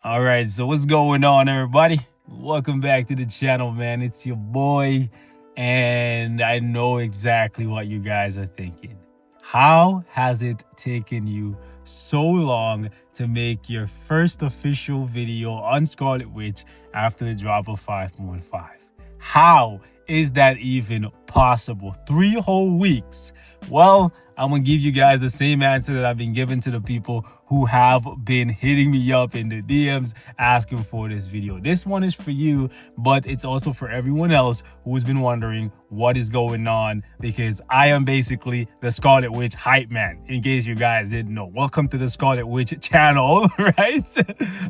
All right, so what's going on, everybody? Welcome back to the channel, man. It's your boy, and I know exactly what you guys are thinking. How has it taken you so long to make your first official video on Scarlet Witch after the drop of 5.5? How is that even possible? 3 whole weeks. Well, I'm gonna give you guys the same answer that I've been giving to the people who have been hitting me up in the DMs asking for this video. This one is for you, but it's also for everyone else who's been wondering what is going on, because I am basically the Scarlet Witch hype man, in case you guys didn't know. Welcome to the Scarlet Witch channel, right?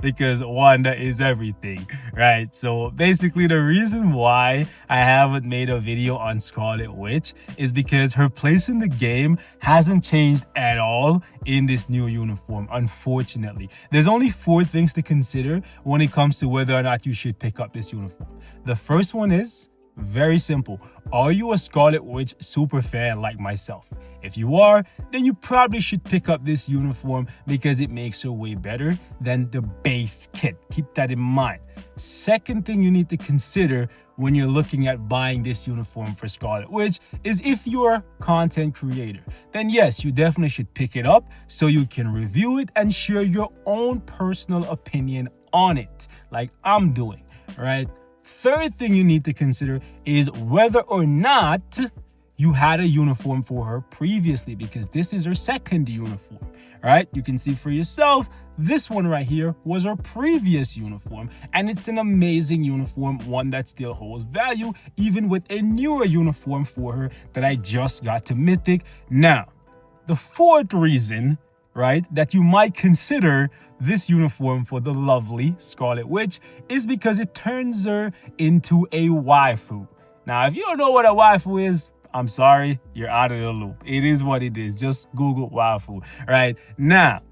Because Wanda is everything, right? So basically the reason why I haven't made a video on Scarlet Witch is because her place in the game hasn't changed at all in this new uniform, unfortunately. There's only 4 things to consider when it comes to whether or not you should pick up this uniform. The first one is very simple. Are you a Scarlet Witch super fan like myself? If you are, then you probably should pick up this uniform because it makes her way better than the base kit. Keep that in mind. Second thing you need to consider when you're looking at buying this uniform for Scarlet Witch is if you're a content creator. Then yes, you definitely should pick it up so you can review it and share your own personal opinion on it, like I'm doing, right? Third thing you need to consider is whether or not you had a uniform for her previously, because this is her second uniform, right? You can see for yourself, this one right here was her previous uniform, and it's an amazing uniform, one that still holds value, even with a newer uniform for her that I just got to Mythic. Now, the fourth reason, right, that you might consider this uniform for the lovely Scarlet Witch is because it turns her into a waifu. Now, if you don't know what a waifu is, I'm sorry, you're out of the loop. It is what it is. Just Google waifu, right? Now,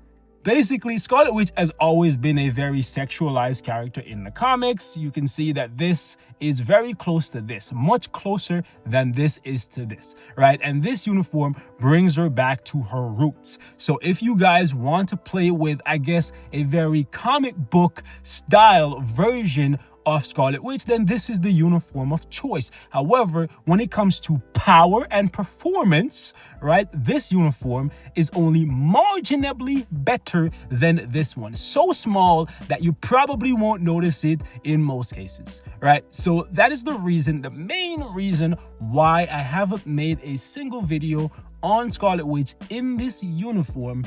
basically, Scarlet Witch has always been a very sexualized character in the comics. You can see that this is very close to this, much closer than this is to this, right? And this uniform brings her back to her roots. So if you guys want to play with, I guess, a very comic book style version of Scarlet Witch, then this is the uniform of choice. However, when it comes to power and performance, right, this uniform is only marginally better than this one. So small that you probably won't notice it in most cases, right? So that is the reason, the main reason why I haven't made a single video on Scarlet Witch in this uniform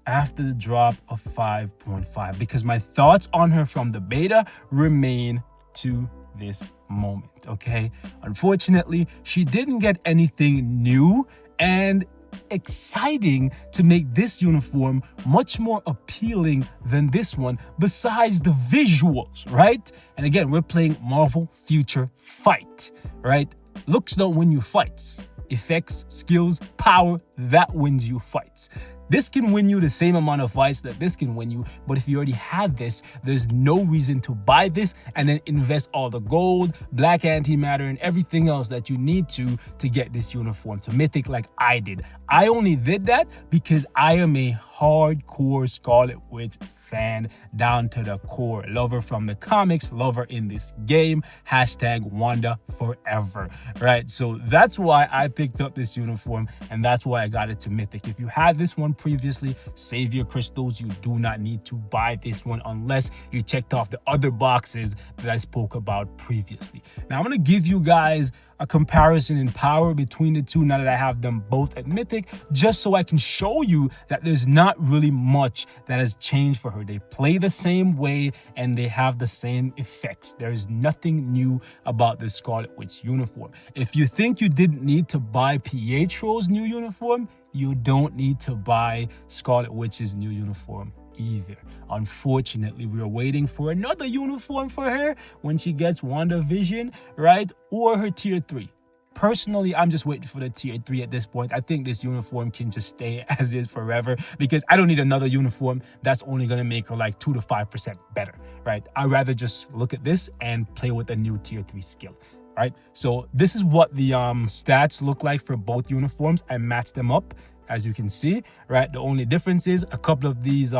after the drop of 5.5, because my thoughts on her from the beta remain to this moment, okay? Unfortunately, she didn't get anything new and exciting to make this uniform much more appealing than this one, besides the visuals, right? And again, we're playing Marvel Future Fight, right? Looks don't win you fights. Effects, skills, power, that wins you fights. This can win you the same amount of fights that this can win you, but if you already have this, there's no reason to buy this and then invest all the gold, black antimatter, and everything else that you need to get this uniform to Mythic like I did. I only did that because I am a hardcore Scarlet Witch fan down to the core. Lover from the comics, lover in this game, hashtag Wanda forever, right? So that's why I picked up this uniform, and that's why I got it to Mythic. If you had this one previously, save your crystals. You do not need to buy this one unless you checked off the other boxes that I spoke about previously. Now I'm going to give you guys a comparison in power between the two now that I have them both at Mythic, just so I can show you that there's not really much that has changed for her. They play the same way and they have the same effects. There's nothing new about the Scarlet Witch uniform. If you think you didn't need to buy Pietro's new uniform, you don't need to buy Scarlet Witch's new uniform either. Unfortunately, we are waiting for another uniform for her when she gets WandaVision, right? Or her tier 3. Personally, I'm just waiting for the tier 3 at this point. I think this uniform can just stay as is forever, because I don't need another uniform that's only going to make her like 2 to 5% better, right? I'd rather just look at this and play with a new tier 3 skill. Right, so this is what the stats look like for both uniforms. I matched them up as you can see, right? The only difference is a couple of these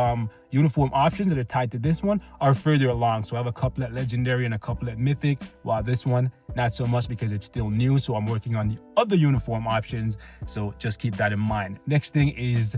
uniform options that are tied to this one are further along. So I have a couple at legendary and a couple at mythic, while this one not so much because it's still new. So I'm working on the other uniform options, so just keep that in mind. Next thing is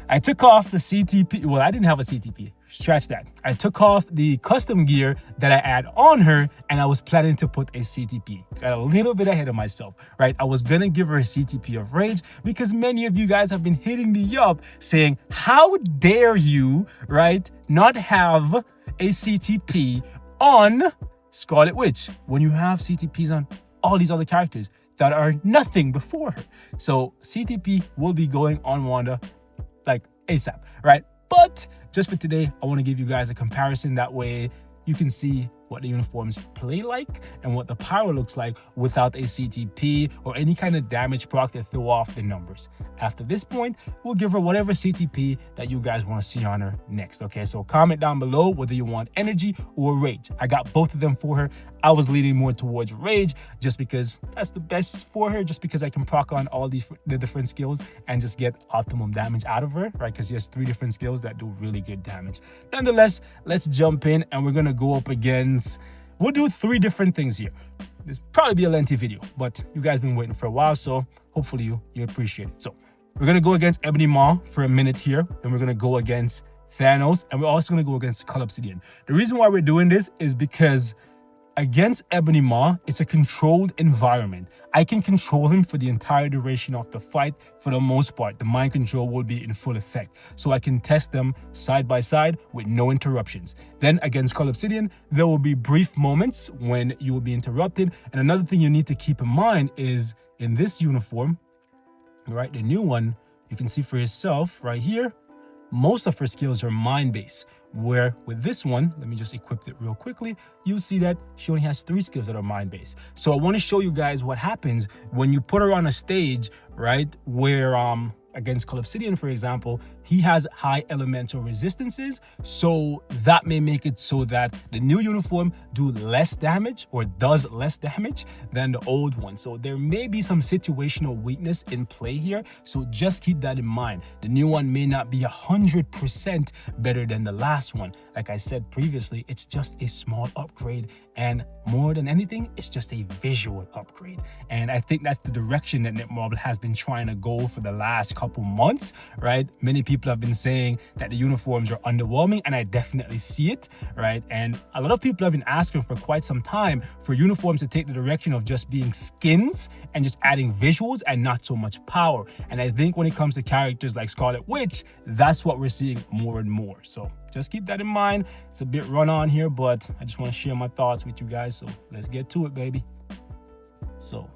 I took off the CTP. Well, I didn't have a CTP. Scratch that. I took off the custom gear that I add on her, and I was planning to put a CTP. Got a little bit ahead of myself, right? I was gonna give her a CTP of Rage because many of you guys have been hitting me up saying, how dare you, right, not have a CTP on Scarlet Witch when you have CTPs on all these other characters that are nothing before her. So CTP will be going on Wanda like ASAP, right? But just for today, I want to give you guys a comparison. That way you can see what the uniforms play like and what the power looks like without a CTP or any kind of damage proc that throw off the numbers. After this point, we'll give her whatever CTP that you guys want to see on her next. Okay, so comment down below whether you want energy or rage. I got both of them for her. I was leaning more towards rage just because that's the best for her, just because I can proc on all the different skills and just get optimum damage out of her, right? Because she has 3 different skills that do really good damage. Nonetheless, let's jump in and we're gonna go up against, we'll do 3 different things here. This probably be a lengthy video, but you guys been waiting for a while, so hopefully you appreciate it. So we're gonna go against Ebony Maw for a minute here, then we're gonna go against Thanos, and we're also gonna go against Cull Obsidian. The reason why we're doing this is because against Ebony Maw, it's a controlled environment. I can control him for the entire duration of the fight. For the most part, the mind control will be in full effect. So I can test them side by side with no interruptions. Then against Cull Obsidian, there will be brief moments when you will be interrupted. And another thing you need to keep in mind is in this uniform, right, the new one, you can see for yourself right here, most of her skills are mind-based. Where with this one, let me just equip it real quickly, you'll see that she only has 3 skills that are mind-based. So I want to show you guys what happens when you put her on a stage, right, where against Cull Obsidian, for example, he has high elemental resistances, so that may make it so that the new uniform do less damage or does less damage than the old one. So there may be some situational weakness in play here, so just keep that in mind. The new one may not be 100% better than the last one. Like I said previously, it's just a small upgrade, and more than anything, it's just a visual upgrade. And I think that's the direction that Netmarble has been trying to go for the last couple months, right? Many people have been saying that the uniforms are underwhelming, and I definitely see it, right? And a lot of people have been asking for quite some time for uniforms to take the direction of just being skins and just adding visuals and not so much power. And I think when it comes to characters like Scarlet Witch, that's what we're seeing more and more. So just keep that in mind. It's a bit run on here, but I just want to share my thoughts with you guys. So let's get to it, baby. So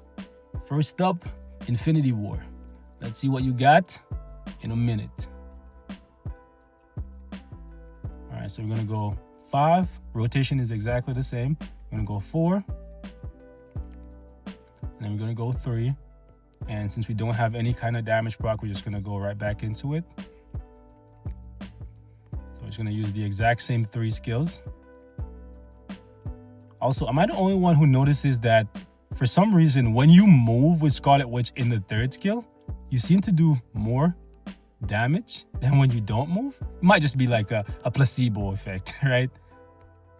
first up, Infinity War. Let's see what you got in a minute. All right, so we're gonna go 5. Rotation is exactly the same. We're gonna go 4. And then we're gonna go 3. And since we don't have any kind of damage proc, we're just gonna go right back into it. So we're just gonna use the exact same 3 skills. Also, am I the only one who notices that for some reason, when you move with Scarlet Witch in the 3rd skill, you seem to do more damage than when you don't move? It might just be like a placebo effect, right?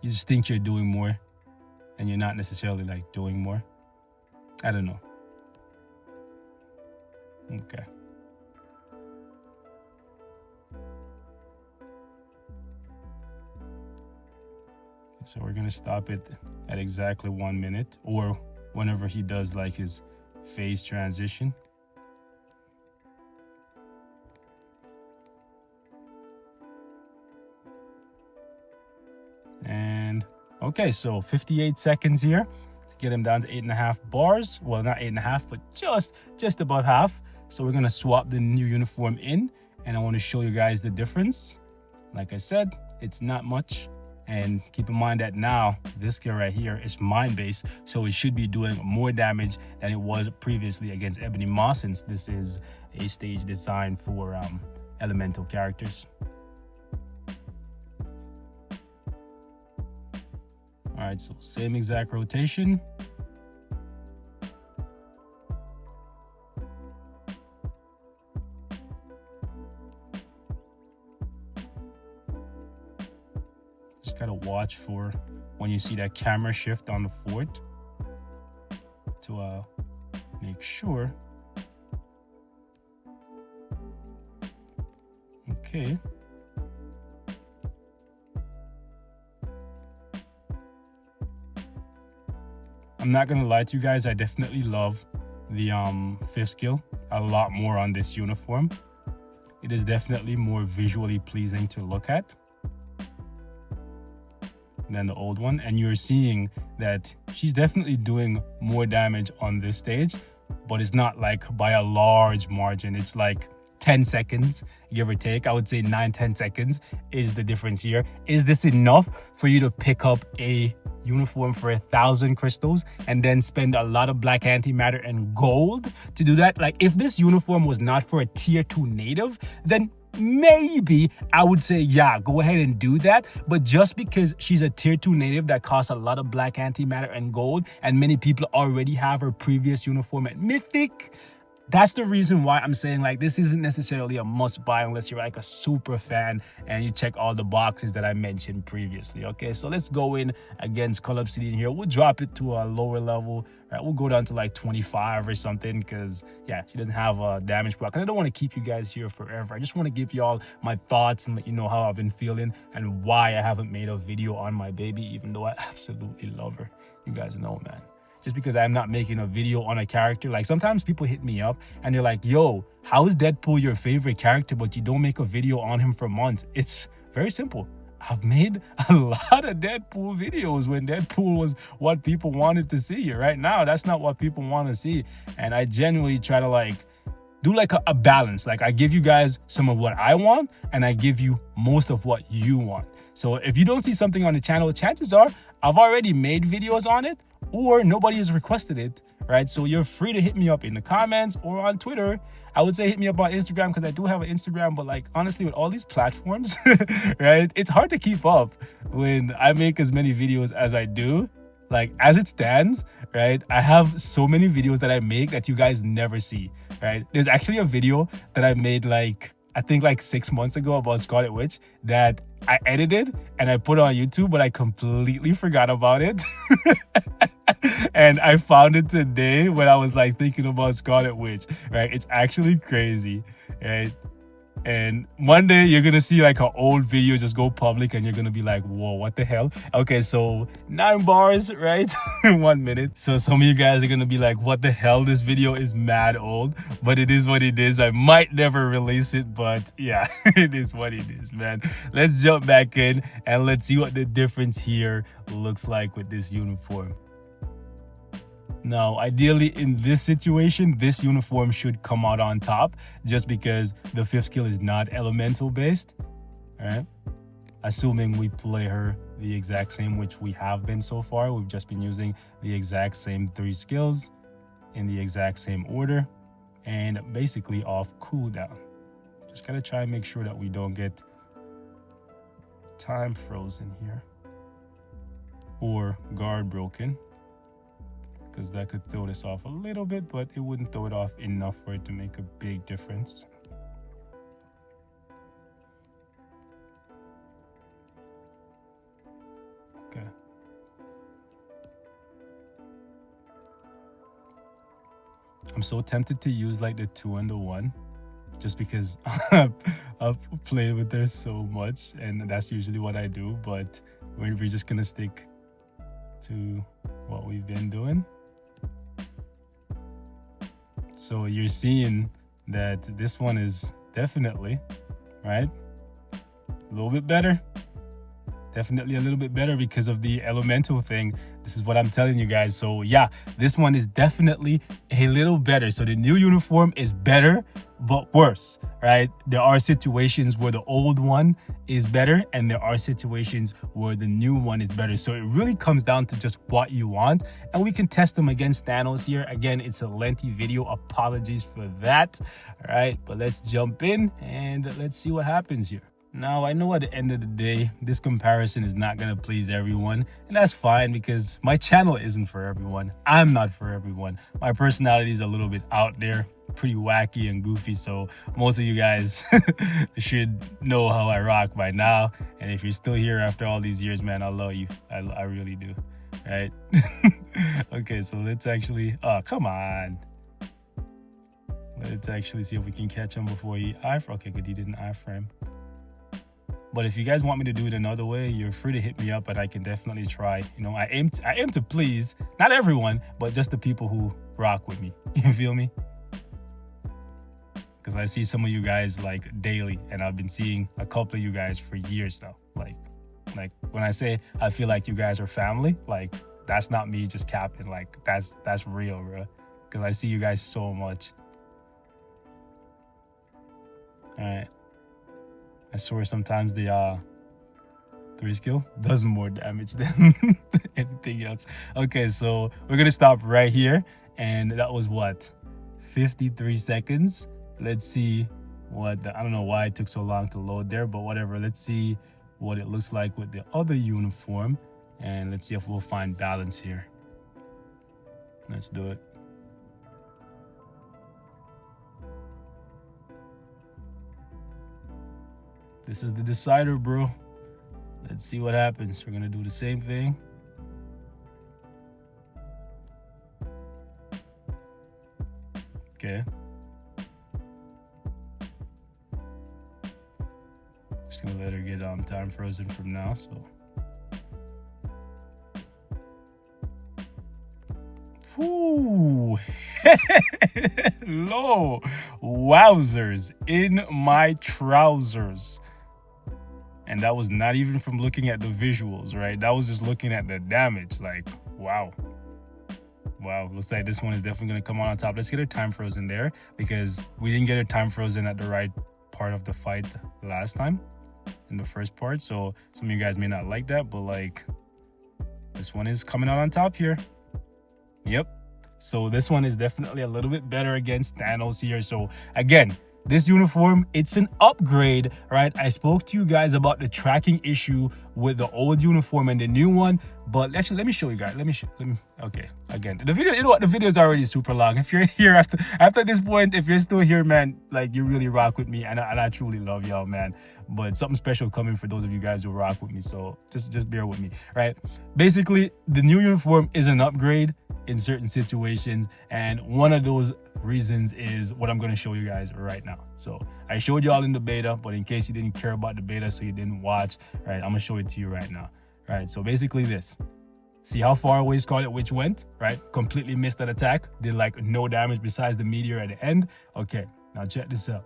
You just think you're doing more and you're not necessarily like doing more. I don't know. Okay. So we're gonna stop it at exactly 1 minute, or whenever he does like his phase transition. And okay, so 58 seconds here to get him down to 8.5 bars. Well, not 8.5, but just about half. So we're gonna swap the new uniform in, and I want to show you guys the difference. Like I said, it's not much. And keep in mind that now this skill right here is mind-based, so it should be doing more damage than it was previously against Ebony Maw, since this is a stage designed for elemental characters. All right, so same exact rotation. Just gotta watch for when you see that camera shift on the fort to make sure. Okay. I'm not gonna lie to you guys, I definitely love the 5th skill a lot more on this uniform. It is definitely more visually pleasing to look at than the old one, and you're seeing that she's definitely doing more damage on this stage, but it's not like by a large margin. It's like 10 seconds, give or take. I would say 9-10 seconds is the difference here. Is this enough for you to pick up a uniform for 1,000 crystals and then spend a lot of black antimatter and gold to do that? Like, if this uniform was not for a tier 2 native, then maybe I would say, yeah, go ahead and do that. But just because she's a tier 2 native that costs a lot of black antimatter and gold, and many people already have her previous uniform at Mythic, that's the reason why I'm saying, like, this isn't necessarily a must buy unless you're like a super fan and you check all the boxes that I mentioned previously. Okay, so let's go in against Cull Obsidian here. We'll drop it to a lower level. Right, we'll go down to like 25 or something, because yeah, she doesn't have a damage proc. And I don't want to keep you guys here forever. I just want to give y'all my thoughts and let you know how I've been feeling and why I haven't made a video on my baby, even though I absolutely love her. You guys know, man. Just because I'm not making a video on a character. Like, sometimes people hit me up and they're like, yo, how is Deadpool your favorite character, but you don't make a video on him for months? It's very simple. I've made a lot of Deadpool videos when Deadpool was what people wanted to see. Right now, that's not what people want to see. And I genuinely try to like do like a balance. Like, I give you guys some of what I want and I give you most of what you want. So if you don't see something on the channel, chances are I've already made videos on it, or nobody has requested it, right? So you're free to hit me up in the comments or on Twitter. I would say hit me up on Instagram, because I do have an Instagram, but like, honestly, with all these platforms, right, it's hard to keep up when I make as many videos as I do. Like, as it stands, right, I have so many videos that I make that you guys never see, right? There's actually a video that I made like, I think like 6 months ago about Scarlet Witch that I edited and I put on YouTube, but I completely forgot about it. And I found it today when I was like thinking about Scarlet Witch, right? It's actually crazy, right? And one day you're gonna see like an old video just go public and you're gonna be like, whoa, what the hell? Okay, so 9 bars, right? In 1 minute. So some of you guys are gonna be like, what the hell? This video is mad old, but it is what it is. I might never release it, but yeah, it is what it is, man. Let's jump back in and let's see what the difference here looks like with this uniform. Now, ideally in this situation, this uniform should come out on top, just because the 5th skill is not elemental based, right? Assuming we play her the exact same, which we have been so far. We've just been using the exact same 3 skills in the exact same order and basically off cooldown. Just gotta try and make sure that we don't get time frozen here or guard broken, because that could throw this off a little bit, but it wouldn't throw it off enough for it to make a big difference. Okay. I'm so tempted to use like the 2 and the 1, just because I've played with her so much, and that's usually what I do, but we're just gonna stick to what we've been doing. So you're seeing that this one is definitely, right, a little bit better. Definitely a little bit better because of the elemental thing. This is what I'm telling you guys. So yeah, this one is definitely a little better. So the new uniform is better, but worse, right? There are situations where the old one is better and there are situations where the new one is better. So it really comes down to just what you want, and we can test them against Thanos here. Again, it's a lengthy video. Apologies for that. All right, but let's jump in and let's see what happens here. Now, I know at the end of the day, this comparison is not going to please everyone, and that's fine because my channel isn't for everyone. I'm not for everyone. My personality is a little bit out there, pretty wacky and goofy, so most of you guys should know how I rock by now. And if you're still here after all these years, man, I love you. I really do. Right? Okay, so let's actually, oh, come on. Let's actually see if we can catch him before he iframe. Okay, good, he didn't iframe. But if you guys want me to do it another way, you're free to hit me up, and I can definitely try. You know, I aim to please not everyone, but just the people who rock with me. You feel me? Because I see some of you guys like daily, and I've been seeing a couple of you guys for years now. Like when I say I feel like you guys are family, like that's not me just capping. Like that's real, bro. Because I see you guys so much. All right. I swear sometimes the 3 skill does more damage than anything else. Okay, so we're gonna stop right here, and that was what, 53 seconds. Let's see what I don't know why it took so long to load there, but whatever. Let's see what it looks like with the other uniform, and let's see if we'll find balance here. Let's do it. This is the decider, bro. Let's see what happens. We're gonna do the same thing. Okay. Just gonna let her get time frozen from now, so. Ooh. Hello. Wowzers in my trousers. And that was not even from looking at the visuals, right? That was just looking at the damage. Like, wow. Wow, looks like this one is definitely going to come on top. Let's get her time frozen there, because we didn't get her time frozen at the right part of the fight last time in the first part. So some of you guys may not like that, but like this one is coming out on top here. Yep. So this one is definitely a little bit better against Thanos here. So again, this uniform, it's an upgrade, right? I spoke to you guys about the tracking issue with the old uniform and the new one, but actually, let me show you guys. Okay, again, the video, you know what? The video is already super long. If you're here after this point, if you're still here, man, like you really rock with me, and I truly love y'all, man. But something special coming for those of you guys who rock with me, so just bear with me, right? Basically, the new uniform is an upgrade in certain situations, and one of those reasons is what I'm going to show you guys right now. So I showed y'all in the beta, but in case you didn't care about the beta, so you didn't watch, right, I'm gonna show it to you right now. Right, so basically this, see how far away Scarlet Witch went, right? Completely missed that attack, did like no damage besides the meteor at the end. Okay, now check this out.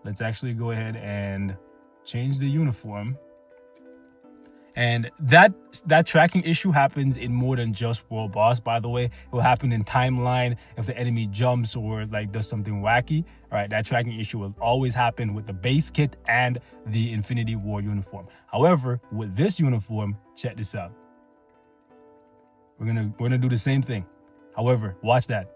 Let's actually go ahead and change the uniform. And that tracking issue happens in more than just World Boss, by the way. It will happen in timeline if the enemy jumps or like does something wacky. All right, that tracking issue will always happen with the base kit and the Infinity War uniform. However, with this uniform, check this out. We're gonna do the same thing. However, watch that.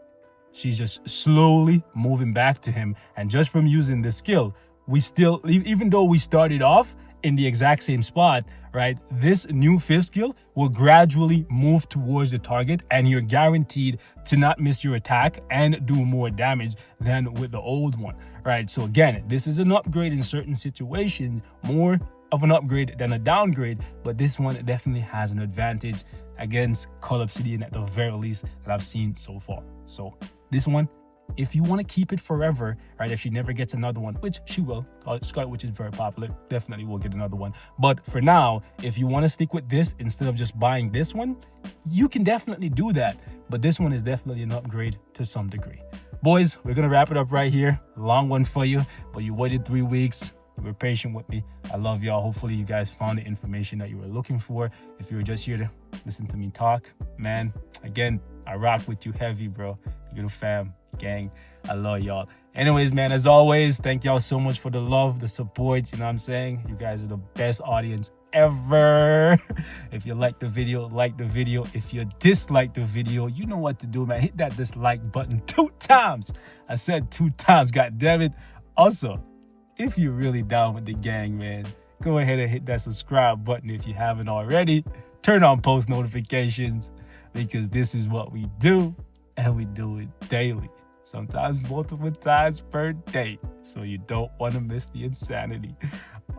She's just slowly moving back to him, and just from using the skill, we still, even though we started off in the exact same spot, right, this new 5th skill will gradually move towards the target, and you're guaranteed to not miss your attack and do more damage than with the old one, right? So again, this is an upgrade in certain situations, more of an upgrade than a downgrade, but this one definitely has an advantage against Cull Obsidian at the very least that I've seen so far. So this one, if you want to keep it forever, right, if she never gets another one, which she will, Scarlet Witch is very popular, definitely will get another one. But for now, if you want to stick with this instead of just buying this one, you can definitely do that. But this one is definitely an upgrade to some degree. Boys, we're going to wrap it up right here. Long one for you, but you waited 3 weeks. You were patient with me. I love y'all. Hopefully you guys found the information that you were looking for. If you were just here to listen to me talk, man, again, I rock with you heavy, bro. You're the fam, gang. I love y'all. Anyways, man, as always, thank y'all so much for the love, the support. You know what I'm saying? You guys are the best audience ever. If you like the video, like the video. If you dislike the video, you know what to do, man. Hit that dislike button 2 times. I said 2 times, god damn it. Also, if you're really down with the gang, man, go ahead and hit that subscribe button if you haven't already. Turn on post notifications, because this is what we do, and we do it daily. sometimes multiple times per day. So you don't want to miss the insanity.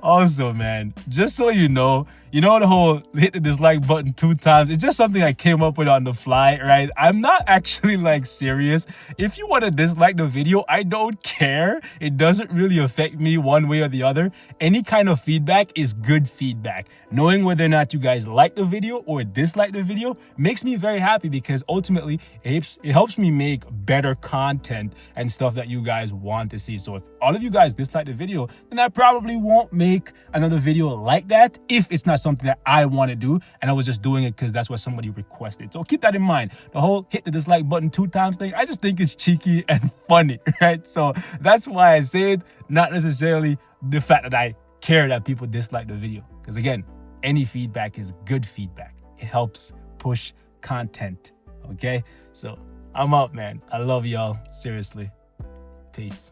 Also, man, just so you know the whole hit the dislike button 2 times, it's just something I came up with on the fly, right? I'm not actually like serious. If you want to dislike the video, I don't care. It doesn't really affect me one way or the other. Any kind of feedback is good feedback. Knowing whether or not you guys like the video or dislike the video makes me very happy, because ultimately it helps me make better content and stuff that you guys want to see. So if all of you guys dislike the video, then I probably won't make another video like that if it's not something that I want to do and I was just doing it because that's what somebody requested. So keep that in mind. The whole hit the dislike button 2 times thing, I just think it's cheeky and funny, right? So that's why I say it, not necessarily the fact that I care that people dislike the video. Because again, any feedback is good feedback. It helps push content, okay? So I'm out, man. I love y'all. Seriously. Peace.